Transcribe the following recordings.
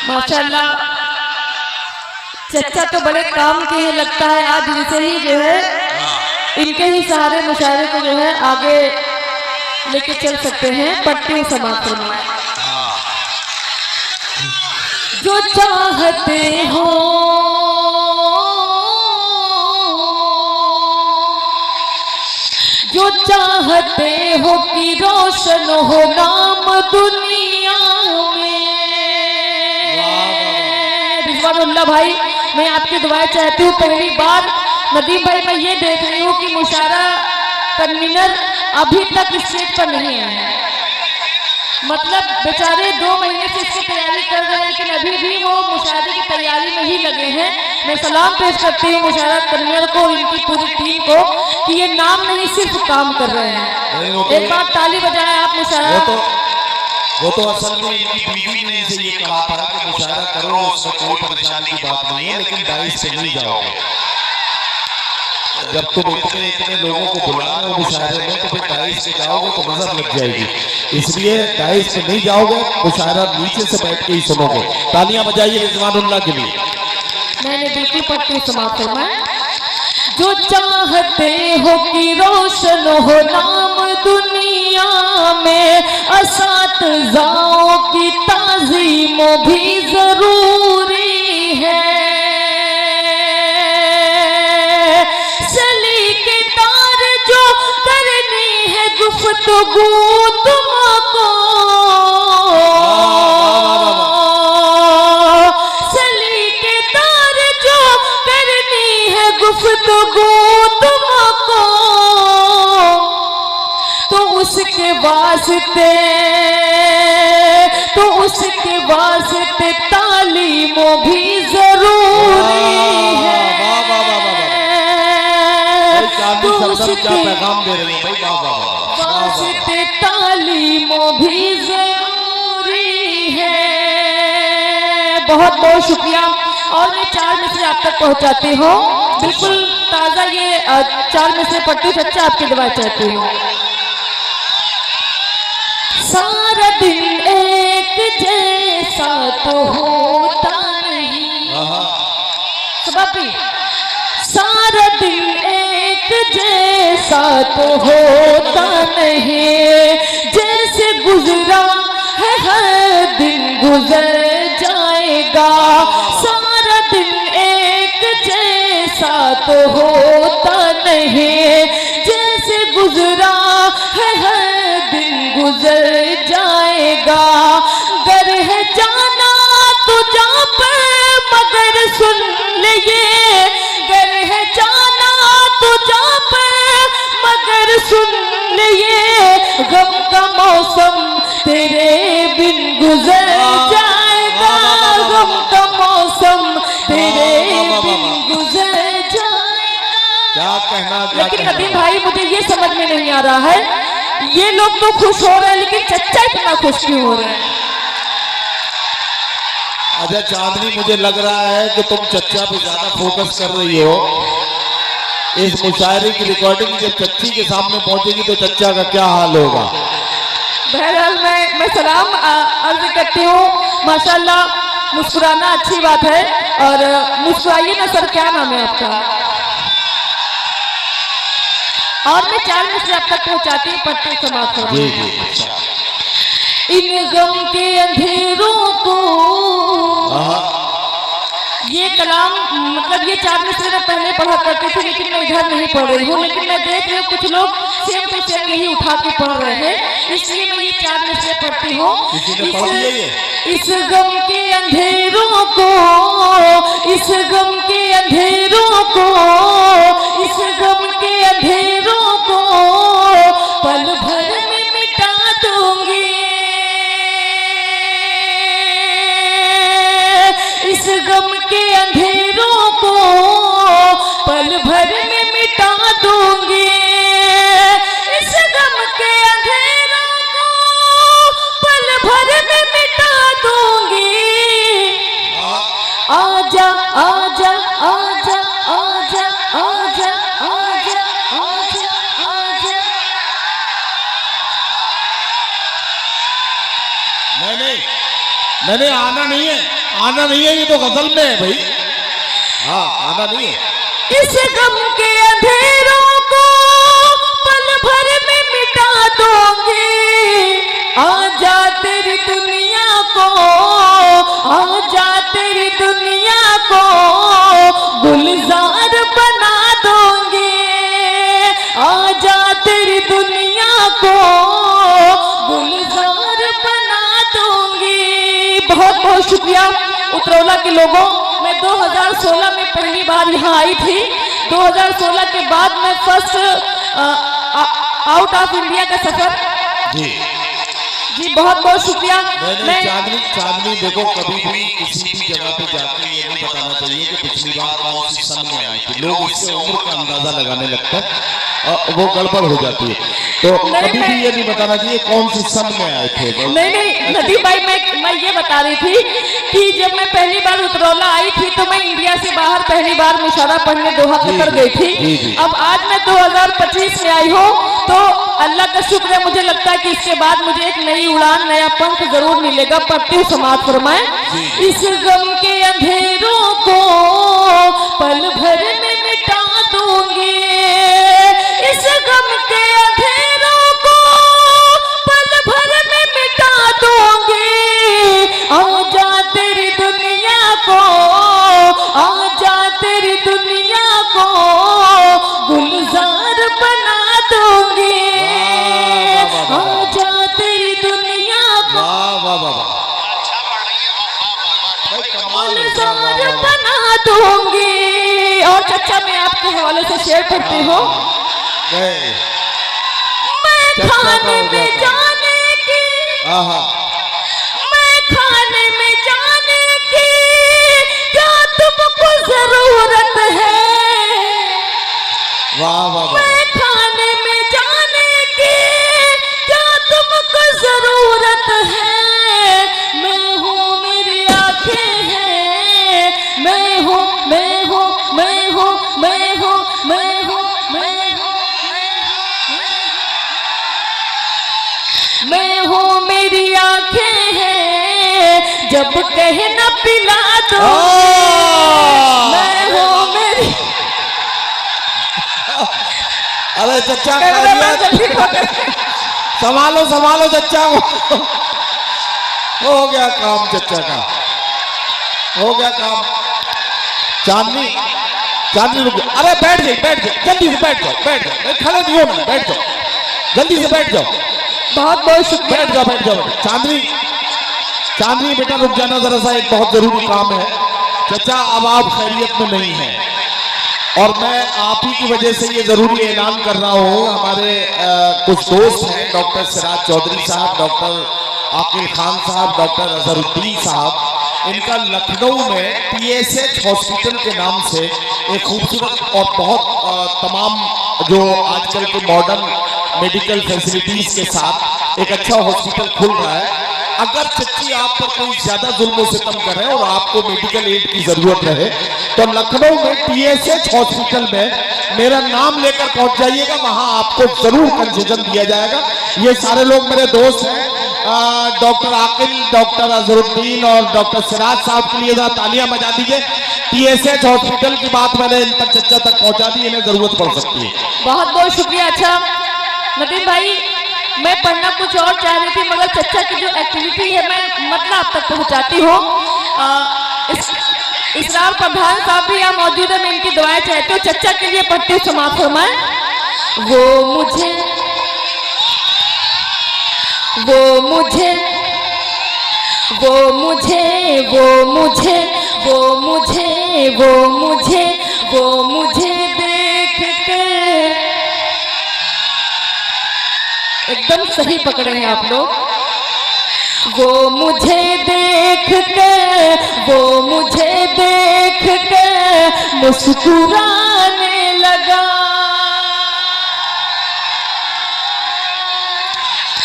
माशाल्लाह चचा तो बड़े काम के हैं, लगता है आज इनसे ही जो है इनके ही सहारे मुशायरे को जो है आगे लेके चल सकते हैं। पट्टी समाप्त होना जो चाहते हो जो चाहते हो कि रोशन हो नाम दुनिया में। रिजवानुल्लाह भाई मैं आपकी दुआएं चाहती हूँ। पहली बार नदीम भाई मैं ये देख रही हूँ कि मुशायरा कन्वीनर अभी तक स्टेज पर नहीं आए हैं। मतलब बेचारे 2 महीने से इसकी तैयारी कर रहे हैं लेकिन अभी भी वो मुशायरे की तैयारी में ही लगे हैं। मैं सलाम पेश करती हूँ मुशायरा कन्वीनर को और इनकी पूरी टीम को कि ये नाम नहीं सिर्फ काम कर रहे हैं। एक बार ताली बजाएं आप मुशायरा। वो तो असल में इनकी बीवी ने इसे ये कहा था कि मुशायरा करो, उसमें कोई परेशानी की बात नहीं है, लेकिन डाइस से नहीं जाओगे। जब तुम इतने लोगों को बुलाओ मुशायरे में तो फिर डाइस से जाओगे तो नजर लग जाएगी, इसलिए डाइस से नहीं जाओगे, मुशायरा नीचे से बैठ के ही सुनोगे। तालियां बजाइए रिजवानुल्लाह के लिए। मैंने बिल्कुल पट्टी समाप्त फरमाया। जो चाहते हो कि रोशन हो नाम दुनिया में, असातिज़ाओं की ताज़ीम भी जरूरी है। सलीकेदार जो करनी है गुफ्तगू तुमको, सलीकेदार जो करनी है गुफ्तगू तुमको, तो उसके वास्ते तालीमों भी जरूरी है। तो उसके वास्ते तालीमों भी जरूरी है। बहुत बहुत शुक्रिया। और मैं 4 मिसरे आप तक पहुंचाती हूँ, बिल्कुल ताज़ा ये 4 मिसरे पट्टी चचा आपकी दुआ चाहती हूँ। सारा दिन एक जैसा तो होता नहीं, सबकी सारा दिन एक जैसा तो होता नहीं, जैसे गुजरा है हर दिन गुजर जाएगा। सारा दिन एक जैसा तो होता नहीं, जैसे गुजरा है हर दिन गुजर जाएगा। गर है जाना तो जा पर मगर सुन ले ये, गर है जाना तो जा पर मगर सुन ले ये, गम का मौसम तेरे बिन गुजर जाएगा। गम का मौसम तेरे बिन गुजर जाएगा। क्या कहना, लेकिन नदीम भाई मुझे ये समझ में नहीं आ रहा है, ये लोग तो खुश हो रहे हैं लेकिन चचा इतना खुश क्यों हो रहे हैं? अच्छा चांदनी, मुझे लग रहा है कि तुम चच्चा पे ज्यादा फोकस कर रही हो। इस मुशायरे की रिकॉर्डिंग जब चच्ची के सामने पहुंचेगी तो चच्चा का क्या हाल होगा? बहरहाल मैं सलाम अर्ज करती हूँ। माशाल्लाह मुस्कुराना अच्छी बात है और मुस्कुराइए ना सर। क्या नाम है आपका? और मैं 4 मिसरे आप तक पहुंचाती हूँ। पट्टी समाप्त हो जी जी। इन गम के अंधेरों को, ये कलाम मतलब ये 4 मिसरे मैं पहले पढ़ा करती थी लेकिन मैं इधर नहीं पढ़ रही हूँ, लेकिन मैं देख रही हूँ कुछ लोग सेम टू सेम यही उठा के पढ़ रहे हैं, इसलिए मैं ये 4 मिसरे पढ़ती हूँ। इस गम के अंधेरों को, इस गम के अंधेरों को, इस गम के अंधेरों को पल भर में मिटा दूंगी। इस गम के अंधेरों को पल भर में मिटा दूंगी। इस गम के अंधेरों को पल भर में मिटा दूंगी। आजा आजा आजा आजा आजा आजा आजा आजा। नहीं नहीं आना नहीं है, आना नहीं है, ये तो गजल में है भाई। हाँ आना नहीं है। इस गम के अंधेरों को पल भर में मिटा दूंगी, आजा तेरी दुनिया को, आजा तेरी दुनिया को गुलजार बना दूंगी, आजा तेरी दुनिया को गुलजार बना दूंगी। बहुत बहुत शुक्रिया उतरौला के लोगों। मैं 2016 में पहली बार यहाँ आई थी। 2016 के बाद मैं फर्स्ट आउट ऑफ इंडिया का सफर। जी बहुत बहुत शुक्रिया। मैं चांदनी देखो, कभी भी किसी भी जगह पे जाकर ये नहीं बताना चाहिए कि पिछली बार कौन सी सन में आई थी। लोग इससे उम्र का अंदाजा लगाने लगता है, वो गड़बड़ हो जाती है। तो कभी भी ये नहीं बताना चाहिए कौन सी सन में आए थे। नहीं नदीम भाई, मैं ये बता रही थी कि जब मैं पहली बार उतरौला आई थी तो मैं इंडिया से बाहर पहली बार मुशायरा पढ़ने दोहा कतर गई थी। अब आज मैं 2025 में आई हूँ तो अल्लाह का शुक्र है, मुझे लगता है कि इसके बाद मुझे एक नई उड़ान, नया पंख जरूर मिलेगा। पढ़ती हूँ समाज फरमाए। इस गम के अंधेरों को पल भर में मिटा दूंगी, इस गम के अंधेरों को पल भर में मिटा दूंगी, आजा तेरी दुनिया को, आजा तेरी दुनिया को गुलजार बना दूंगी, आजा तेरी दुनिया को गुलजार बना दूंगी। और चचा मैं आपके हवाले से शेयर करती हूँ। मैं खाने में जाने की, मैं खाने में जाने की क्या तुमको जरूरत है, मैं खाने में जाने की क्या तुमको जरूरत है, मैं हूँ मेरी आंखें हैं, मैं हूँ मैं हूँ मैं हूँ मैं हूँ मैं हूँ मैं हूँ मैं हूँ मेरी आंखें हैं, जब कहे न पिला दो, मैं हूँ मेरी। अरे चचा संभालो संभालो चचा, हो गया काम, चचा का हो गया काम। चांदनी रुक जाओ, अरे बैठ जाओ जल्दी से, बैठ जाओ, खड़े नहीं होना, बैठ जाओ जल्दी से, बैठ जाओ। बहुत बहुत शुक्रिया। बैठ जाओ। चांदनी बेटा रुक जाना जरा सा, एक बहुत जरूरी काम है। चचा अब आप खैरियत में नहीं हैं और मैं आप ही की वजह से ये जरूरी ऐलान कर रहा हूँ। हमारे कुछ दोस्त हैं, डॉक्टर सिराज चौधरी साहब, डॉक्टर आकिल खान साहब, डॉक्टर अजहरुद्दीन साहब, इनका लखनऊ में PSH हॉस्पिटल के नाम से एक खूबसूरत और बहुत तमाम जो आजकल के मॉडर्न मेडिकल फैसिलिटीज के साथ एक अच्छा हॉस्पिटल खुल रहा है। अगर चच्ची आप पर कोई ज्यादा जुल्म सितम करे और आपको मेडिकल एड की जरूरत रहे तो लखनऊ में PSH हॉस्पिटल में मेरा नाम लेकर पहुंच जाइएगा, वहां आपको जरूर कंसेशन दिया जाएगा। ये सारे लोग मेरे दोस्त हैं, डॉक्टर आकिल, डॉक्टर अजहरुद्दीन और डॉक्टर सिराज साहब के लिए तालियां बजा दीजिए। PSH हॉस्पिटल की बात मैंने इन पर चर्चा तक पहुंचा दी, इन्हें जरूरत पड़ सकती है। बहुत बहुत शुक्रिया। अच्छा नदीम भाई, मैं पढ़ना कुछ और चाह रही थी मगर चच्चा की जो एक्टिविटी है मैं मतलब आप तक पहुंचाती हूँ। इसरार प्रधान साहब भी यहाँ मौजूद है, मैं इनकी दुआएं चाहती हूँ। चच्चा के लिए पढ़ती हूँ समाप्त फरमाए। वो मुझे वो मुझे वो मुझे वो मुझे वो मुझे वो मुझे वो मुझे देख के, एकदम सही पकड़े हैं आप लोग। वो मुझे देख के, वो मुझे देख के मुस्कुराने लगा।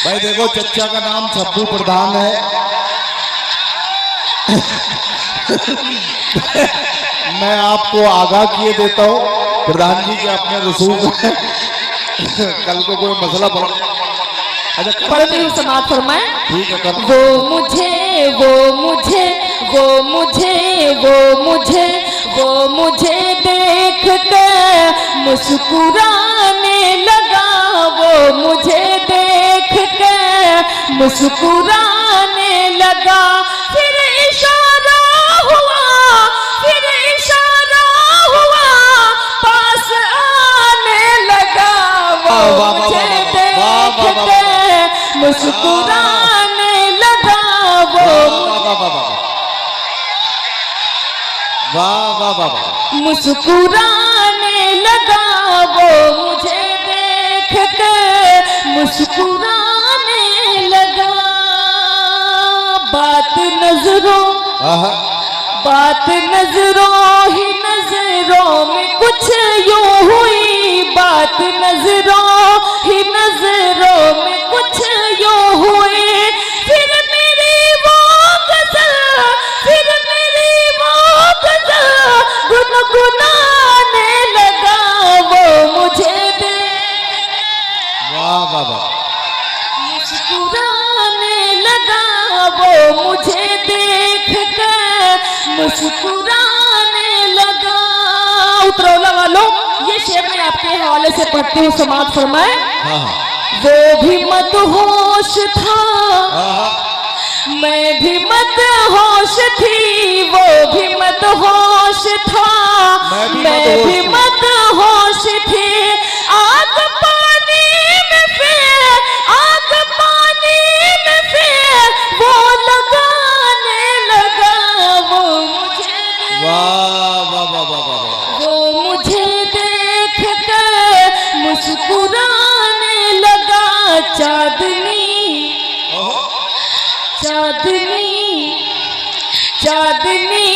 भाई देखो चच्चा का नाम छब्बू प्रधान है। मैं आपको आगाह किए देता हूँ प्रधान जी के अपने रसूख कल को कोई मसला पड़ा अच्छा पढ़ती हूँ, समाप्त फरमाए। ठीक है कर। वो मुझे वो मुझे वो मुझे वो मुझे वो मुझे देख कर मुस्कुराने लगा, वो मुझे देख कर मुस्कुराने लगा। फिर इशारा हुआ, फिर इशारा हुआ, पास आने लगा। वो मुझे देख कर मुस्कुराने लगा। वो वाह वाह वाह वाह, मुस्कुराने लगा, वो मुझे देख कर मुस्कुराने लगा। बात नजरों बात नजरों ही नजरों में कुछ यूं हुई, बात नजरों ही नजरों में कुछ यूं हुई। फिर मेरी वो गजल, फिर मेरी वो गजल गुनगुनाने लगा। वो मुझे देख वाह वाह वाह, मुस्कुराने लगा, वो मुझे देख कर मुस्कुराने लगा। उतरौला वालों, ये शेर मैं आपके हवाले से पढ़ती हूँ, समाप्त फरमाए। वो भी मदहोश था, मैं भी मदहोश थी, वो भी मदहोश था, मैं भी मदहोश थी। आग पानी में फिर, आग पानी में फिर वो लगाने लगा। वो मुझे वाह वाह वाह वाह वाह, वो मुझे देख कर मुस्कुराने लगा। चांदनी चांदनी चांदनी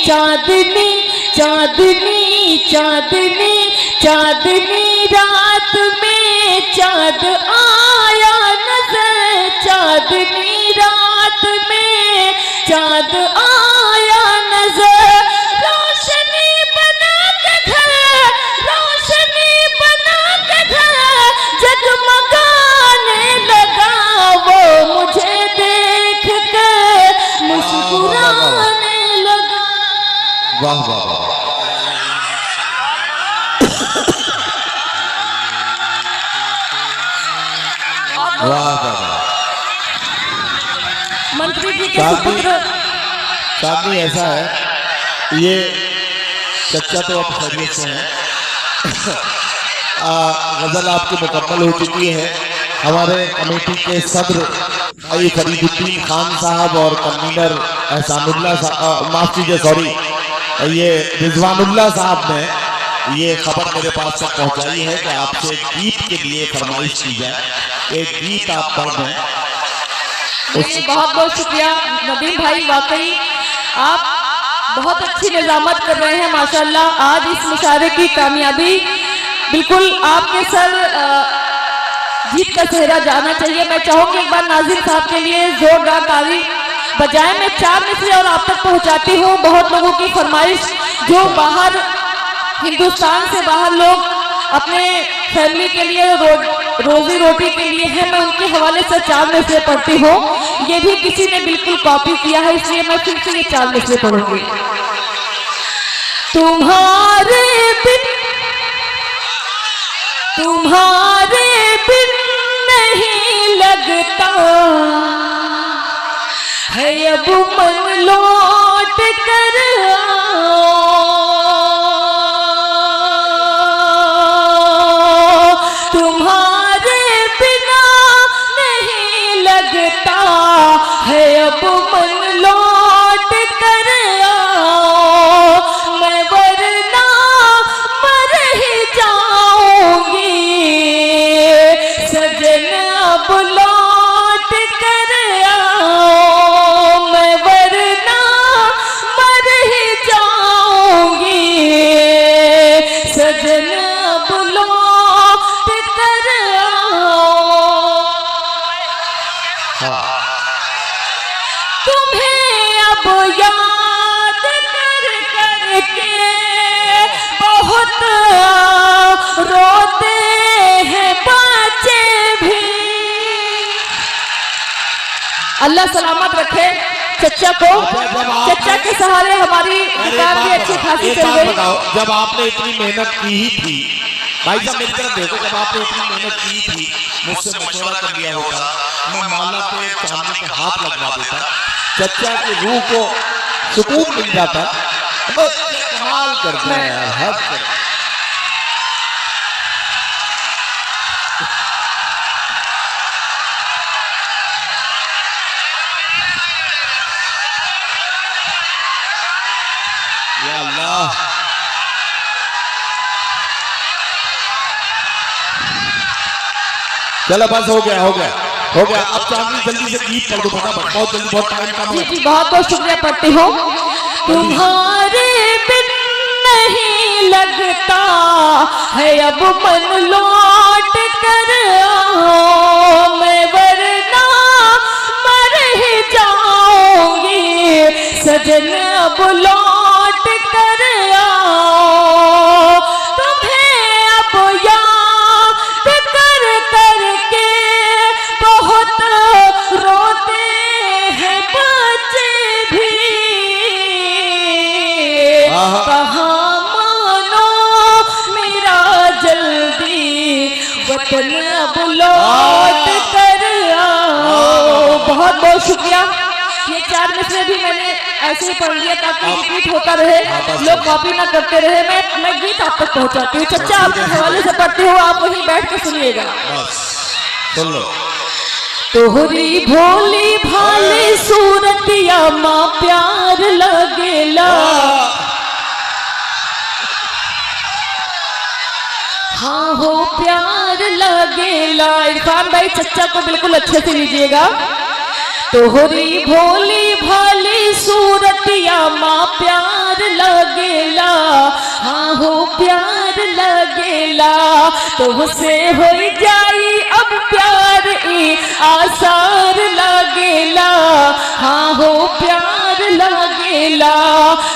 चांदनी चांदनी चांदनी चांदनी रात में चांद आया नजर, चांदनी रात में चांद आया नजर। रोशनी बना के घर, रोशनी बना के घर जगमगाने लगा। वो मुझे देख कर मुस्कुराने लगा। वाह वाह वाह, वाह वाह वाह। मंत्री जी के चांदनी सुपुत्र चांदनी ऐसा है, ये चच्चा तो अब खैरियत से हैं। गजल आपकी मुकम्मल हो चुकी है। हमारे कमेटी के सदर भाई फरीदुद्दीन खान साहब और कन्वीनर एहसानुल्लाह साहब, माफ कीजिए सॉरी, ये रिजवानुल्लाह साहब ने ये खबर मेरे पास तक पहुंचाई है कि आपसे गीत के लिए फरमाइश की जाए, एक गीत आप पढ़ दें। बहुत बहुत शुक्रिया नदीम भाई, वाकई आप बहुत अच्छी निजामत कर रहे हैं माशाल्लाह। आज इस मुशायरे की कामयाबी बिल्कुल आपके सर जीत का सेहरा जाना चाहिए। मैं चाहूंगी एक बार नाजिर साहब के लिए जोरदार ताली बजाएं। मैं 4 मिसरे और आप तक पहुंचाती हूँ। बहुत लोगों की फरमाइश, जो बाहर हिंदुस्तान से बाहर लोग अपने फैमिली के लिए रोजी रोटी के लिए है, मैं उनके हवाले से 4 मिसरे पढ़ती हूँ। ये भी किसी ने बिल्कुल कॉपी किया है, इसलिए मैं फिर से ये 4 मिसरे पढ़ूंगी। तुम्हारे बिन, तुम्हारे बिन नहीं लगता है अब मन लौट कर तुम्हारे बिना नहीं लगता है अब मन लौट कर मैं वरना मर ही जाऊंगी सजन अब लौट कर मैं वरना मर ही जाऊंगी सजन अब लौट कर तुम्हें चच्चा को, चच्चा के सहारे हमारी दुकान भी अच्छी खासी चल गई। जब आपने इतनी मेहनत की ही थी, भाई साहब मेरी तरफ देखो, जब आपने इतनी मेहनत की थी, मुझसे मशवरा कर लिया होता, मैं माला पे चांदी पे हाथ लगवा देता, चच्चा की रूह को सुकून मिल जाता। कमाल करते हैं यार, हद कर। या अल्लाह, चलो बस हो गया हो गया हो गया। अब चांदी जल्दी से गीत कर दो फटाफट, बहुत जल्दी, बहुत टाइम कम है। जी बहुत बहुत शुक्रिया पढ़ती हूँ। तुम्हारे बिन नहीं लगता है अब मन लौट कर आओ, मैं वरना मर ही जाऊंगी सजन अब लौट कर आओ। तुम्हें अब याद कर करके बहुत रोते हैं बच्चे भी, कहाँ मानो मेरा जल्दी वतन अब लौट कर आओ। बहुत बहुत शुक्रिया। ये 4 मिसरे भी मैंने ऐसे ही पढ़ लिया ताकि रिपीट होता रहे, लोग कॉपी ना करते रहे। मैं गीत आप तक पहुंचाती हूँ। चच्चा आपके हवाले से पढ़ती हूँ, आप वहीं बैठ के सुनिएगा। सुन लो। तोहरी भोली भाली सूरतिया माँ प्यार लगेला, हाँ हो प्यार लगेला। इरफान भाई चच्चा को बिल्कुल अच्छे से लीजिएगा। तोहरी भोली भाली सूरतिया माँ प्यार लगेला, हाँ हो प्यार लगेला। तुमसे हो जाई अब प्यार ई आसार लगेला, हाँ हो प्यार लगेला।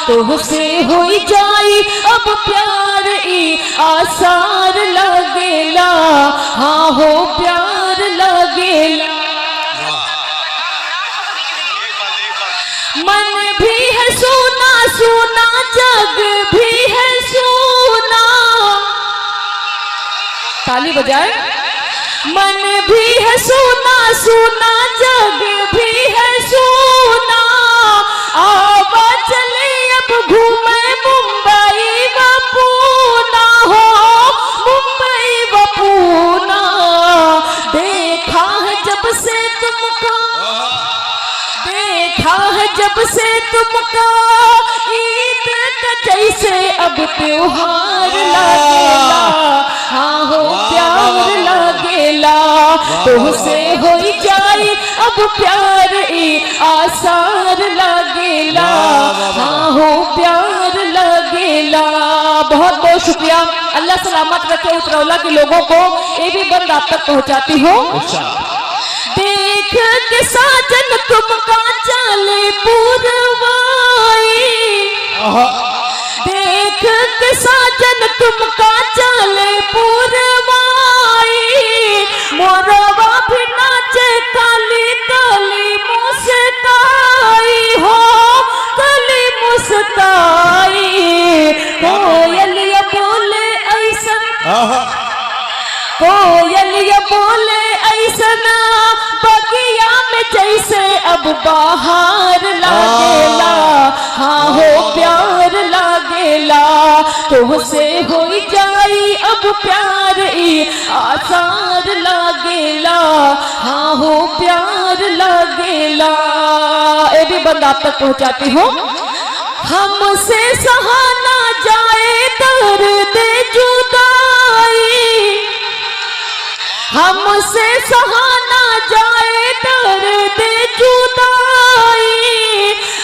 तुमसे हो जाई अब प्यार ई आसार लगेला, हाँ हो प्यार लगेला। मन भी है सोना सोना, जग भी है सोना, ताली बजाए। मन भी है सोना सोना, जग भी है सोना। आवा चले अब घूमे मुंबई व पूना, हो मुंबई व पूना। देखा है जब से तुमको, देखा है जब से तुमको ईद का जैसे अब त्योहार लगेला, हाँ हो प्यार लगेला। तुमसे हो जाई अब प्यार ई आसार लगेला, हाँ हो प्यार लगेला। बहुत बहुत शुक्रिया। अल्लाह सलामत रखे उतरौला के लोगों को। ये भी बंद आप तक पहुंचाती हूँ। देख के साजन तुमका चले पुरवाई, देख के साजन तुमका चले पुरवाई। मोरवा भी नाचे काली काली मुस्काई, हो काली मुस्काई। कोयलिया बोले ऐसा, कोयलिया बोले ऐसन बगिया में जैसे अब बाहर लागेला, हाँ हो प्यार लागेला। तुमसे हो जाई अब प्यार ई आसार लागेला, हाँ हो प्यार लागेला। ये भी बंद आप तक पहुंचाती हूँ। हमसे सहा ना जाए दर्द जुदाई, हमसे सहा ना जाए दर्द जुदाई।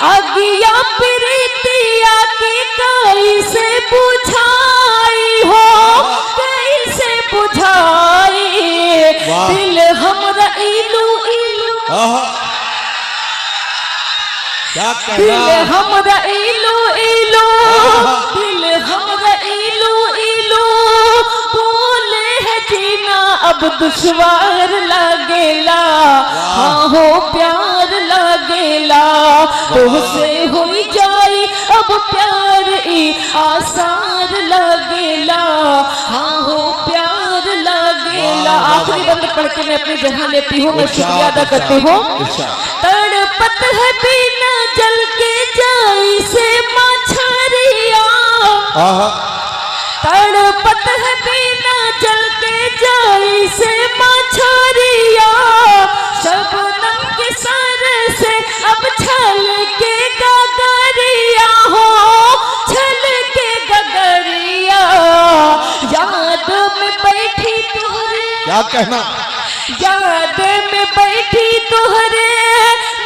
अगिया प्रीतिया की कैसे बुझाई, हो कैसे बुझाई। दिल हमरा इलू इलू, दिल हमरा इलू इलू, दिल हमरा इलू इलू। बोले है जीना अब दुश्वार लगेला, हाँ हो प्यार लगेला। लागेला तुझसे हो जाए अब प्यार ई आसार लागेला हाँ हो प्यार लागेला। आखिरी बंद पढ़ के मैं अपनी जगह लेती हूँ, मैं शुक्रिया अदा करती हूँ। तड़पत है बिना जल के जाई से मछरिया तड़पत है बिना जल के जाई से मछरिया शबनम के सर से अब छल के गगरिया हो छल के गगरिया याद में बैठी तुहरे क्या कहना याद में बैठी तुहरे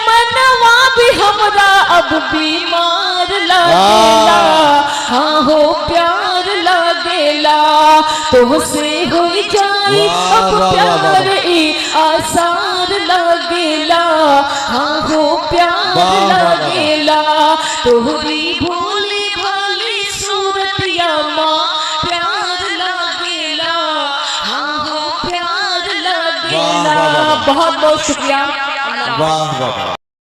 मनवा भी हमरा अब बीमार लागेला हाँ हो प्यार लागेला तुझसे हो जाए अब प्यार ई आसार लागेला हाँ हो प्यार लागेला तोहरी भोली भाली सूरतिया माँ प्यार लागेला हाँ हो प्यार लागेला। बहुत बहुत शुक्रिया। वाह वाह।